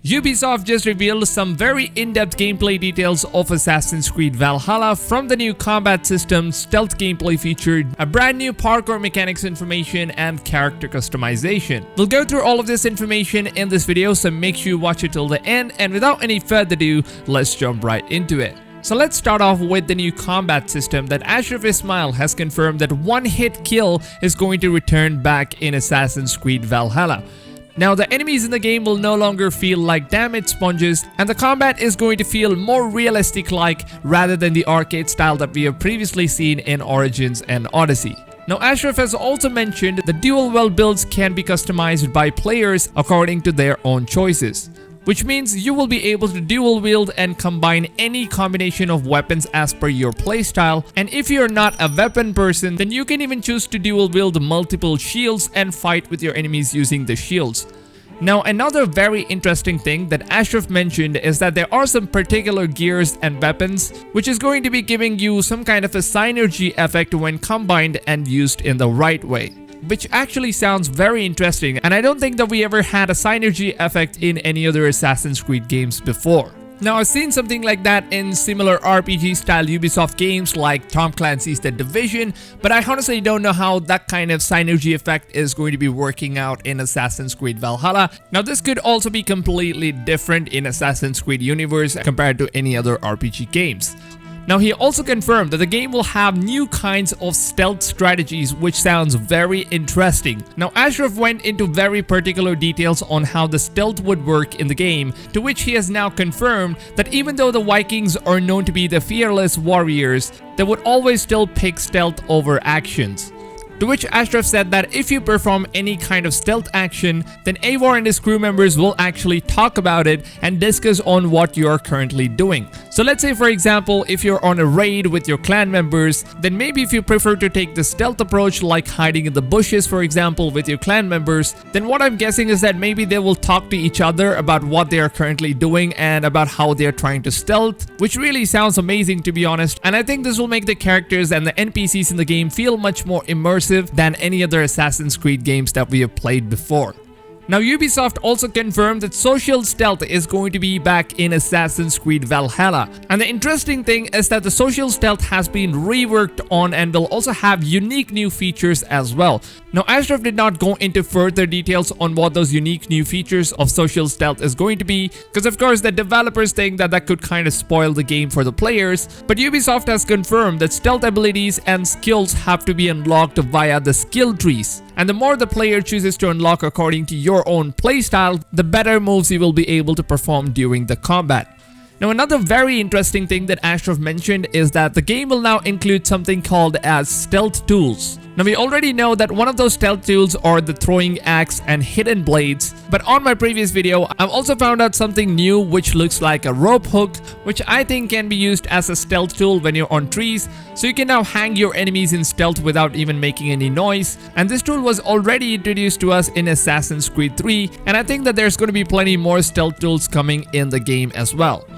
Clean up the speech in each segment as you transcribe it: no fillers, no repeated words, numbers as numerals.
Ubisoft just revealed some very in-depth gameplay details of Assassin's Creed Valhalla, from the new combat system, stealth gameplay feature, a brand new parkour mechanics information, and character customization. We'll go through all of this information in this video, so make sure you watch it till the end, and without any further ado, let's jump right into it. So let's start off with the new combat system that Ashraf Ismail has confirmed that one-hit kill is going to return back in Assassin's Creed Valhalla. Now, the enemies in the game will no longer feel like damage sponges, and the combat is going to feel more realistic-like rather than the arcade style that we have previously seen in Origins and Odyssey. Now, Ashraf has also mentioned the dual wield builds can be customized by players according to their own choices, which means you will be able to dual wield and combine any combination of weapons as per your playstyle. And if you're not a weapon person, then you can even choose to dual wield multiple shields and fight with your enemies using the shields. Now, another very interesting thing that Ashraf mentioned is that there are some particular gears and weapons which is going to be giving you some kind of a synergy effect when combined and used in the right way, which actually sounds very interesting, and I don't think that we ever had a synergy effect in any other Assassin's Creed games before. Now, I've seen something like that in similar RPG style Ubisoft games like Tom Clancy's The Division, but I honestly don't know how that kind of synergy effect is going to be working out in Assassin's Creed Valhalla. Now, this could also be completely different in Assassin's Creed universe compared to any other RPG games. Now, he also confirmed that the game will have new kinds of stealth strategies, which sounds very interesting. Now, Ashraf went into very particular details on how the stealth would work in the game, to which he has now confirmed that even though the Vikings are known to be the fearless warriors, they would always still pick stealth over actions. To which Ashraf said that if you perform any kind of stealth action, then Eivor and his crew members will actually talk about it and discuss on what you are currently doing. So let's say, for example, if you're on a raid with your clan members, then maybe if you prefer to take the stealth approach, like hiding in the bushes, for example, with your clan members, then what I'm guessing is that maybe they will talk to each other about what they are currently doing and about how they are trying to stealth, which really sounds amazing, to be honest. And I think this will make the characters and the NPCs in the game feel much more immersive than any other Assassin's Creed games that we have played before. Now, Ubisoft also confirmed that social stealth is going to be back in Assassin's Creed Valhalla. And the interesting thing is that the social stealth has been reworked on and will also have unique new features as well. Now, Ashraf did not go into further details on what those unique new features of social stealth is going to be, because of course the developers think that that could kind of spoil the game for the players. But Ubisoft has confirmed that stealth abilities and skills have to be unlocked via the skill trees. And the more the player chooses to unlock according to your own playstyle, the better moves you will be able to perform during the combat. Now, another very interesting thing that Ashraf mentioned is that the game will now include something called as stealth tools. Now, we already know that one of those stealth tools are the throwing axe and hidden blades, but on my previous video, I've also found out something new which looks like a rope hook, which I think can be used as a stealth tool when you're on trees, so you can now hang your enemies in stealth without even making any noise. And this tool was already introduced to us in Assassin's Creed 3, and I think that there's going to be plenty more stealth tools coming in the game as well.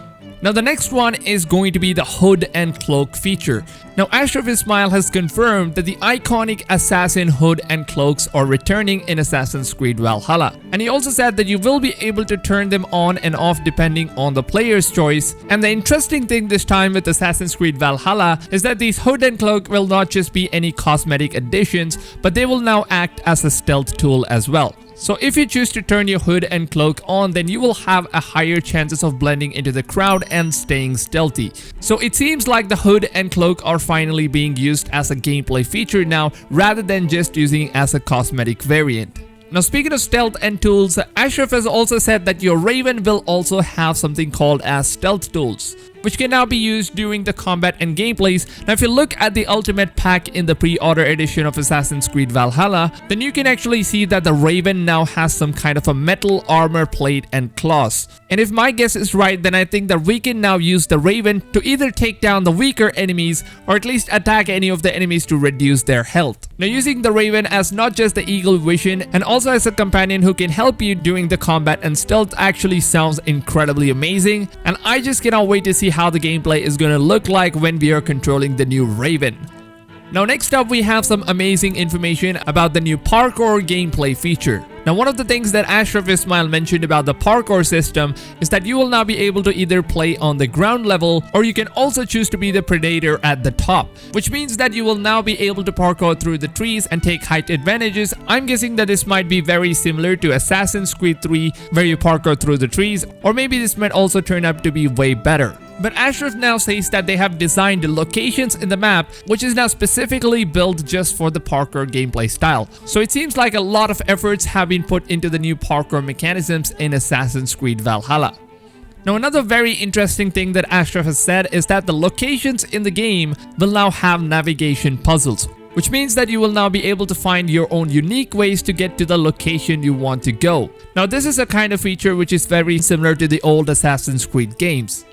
Now, the next one is going to be the hood and cloak feature. Now, Ashraf Ismail has confirmed that the iconic assassin hood and cloaks are returning in Assassin's Creed Valhalla. And he also said that you will be able to turn them on and off depending on the player's choice. And the interesting thing this time with Assassin's Creed Valhalla is that these hood and cloak will not just be any cosmetic additions, but they will now act as a stealth tool as well. So if you choose to turn your hood and cloak on, then you will have a higher chances of blending into the crowd and staying stealthy. So it seems like the hood and cloak are finally being used as a gameplay feature now, rather than just using it as a cosmetic variant. Now, speaking of stealth and tools, Ashraf has also said that your Raven will also have something called as stealth tools, which can now be used during the combat and gameplays. Now, if you look at the Ultimate Pack in the pre-order edition of Assassin's Creed Valhalla, then you can actually see that the Raven now has some kind of a metal armor plate and claws. And if my guess is right, then I think that we can now use the Raven to either take down the weaker enemies or at least attack any of the enemies to reduce their health. Now, using the Raven as not just the eagle vision and also as a companion who can help you during the combat and stealth actually sounds incredibly amazing, and I just cannot wait to see how the gameplay is going to look like when we are controlling the new Raven. Now, next up, we have some amazing information about the new parkour gameplay feature. Now, one of the things that Ashraf Ismail mentioned about the parkour system is that you will now be able to either play on the ground level, or you can also choose to be the predator at the top, which means that you will now be able to parkour through the trees and take height advantages. I'm guessing that this might be very similar to Assassin's Creed 3, where you parkour through the trees, or maybe this might also turn out to be way better. But Ashraf now says that they have designed the locations in the map, which is now specifically built just for the parkour gameplay style. So it seems like a lot of efforts have been put into the new parkour mechanisms in Assassin's Creed Valhalla. Now, another very interesting thing that Ashraf has said is that the locations in the game will now have navigation puzzles, which means that you will now be able to find your own unique ways to get to the location you want to go. Now, this is a kind of feature which is very similar to the old Assassin's Creed games.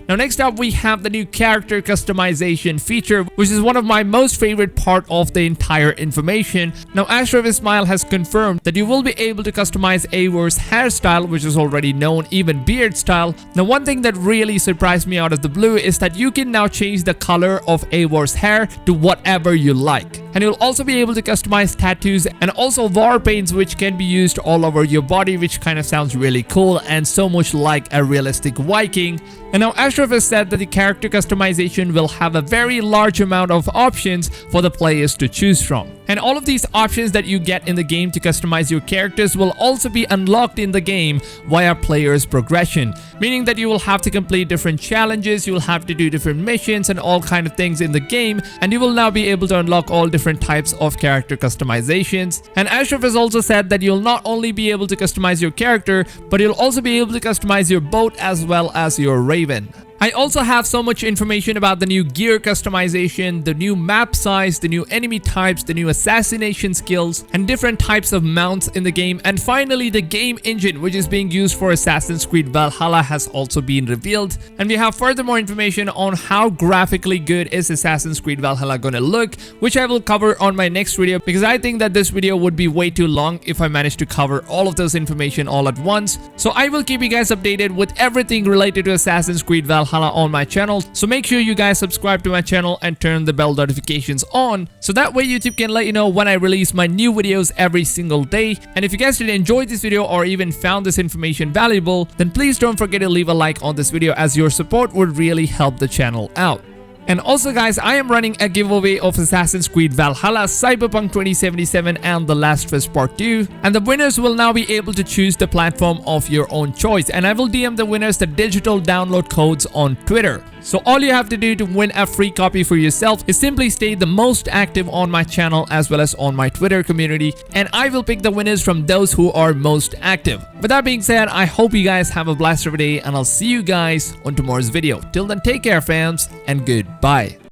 Now, next up, we have the new character customization feature, which is one of my most favorite part of the entire information. Now, Ashraf Ismail has confirmed that you will be able to customize Eivor's hairstyle, which is already known, even beard style. Now, one thing that really surprised me out of the blue is that you can now change the color of Eivor's hair to whatever you like. And you'll also be able to customize tattoos and also war paints, which can be used all over your body, which kind of sounds really cool and so much like a realistic Viking. And now Ashraf has said that the character customization will have a very large amount of options for the players to choose from. And all of these options that you get in the game to customize your characters will also be unlocked in the game via player's progression, meaning that you will have to complete different challenges, you will have to do different missions and all kind of things in the game, and you will now be able to unlock all different types of character customizations. And Ashraf has also said that you'll not only be able to customize your character, but you'll also be able to customize your boat as well as your raven. I also have so much information about the new gear customization, the new map size, the new enemy types, the new assassination skills, and different types of mounts in the game. And finally, the game engine, which is being used for Assassin's Creed Valhalla, has also been revealed. And we have furthermore information on how graphically good is Assassin's Creed Valhalla gonna look, which I will cover on my next video, because I think that this video would be way too long if I managed to cover all of this information all at once. So I will keep you guys updated with everything related to Assassin's Creed Valhalla on my channel, so make sure you guys subscribe to my channel and turn the bell notifications on, so that way YouTube can let you know when I release my new videos every single day. And if you guys did enjoy this video or even found this information valuable, then please don't forget to leave a like on this video, as your support would really help the channel out. And also guys, I am running a giveaway of Assassin's Creed Valhalla, Cyberpunk 2077 and The Last of Us Part 2, and the winners will now be able to choose the platform of your own choice, and I will DM the winners the digital download codes on Twitter. So all you have to do to win a free copy for yourself is simply stay the most active on my channel as well as on my Twitter community, and I will pick the winners from those who are most active. With that being said, I hope you guys have a blast of a day, and I'll see you guys on tomorrow's video. Till then, take care fams, and goodbye.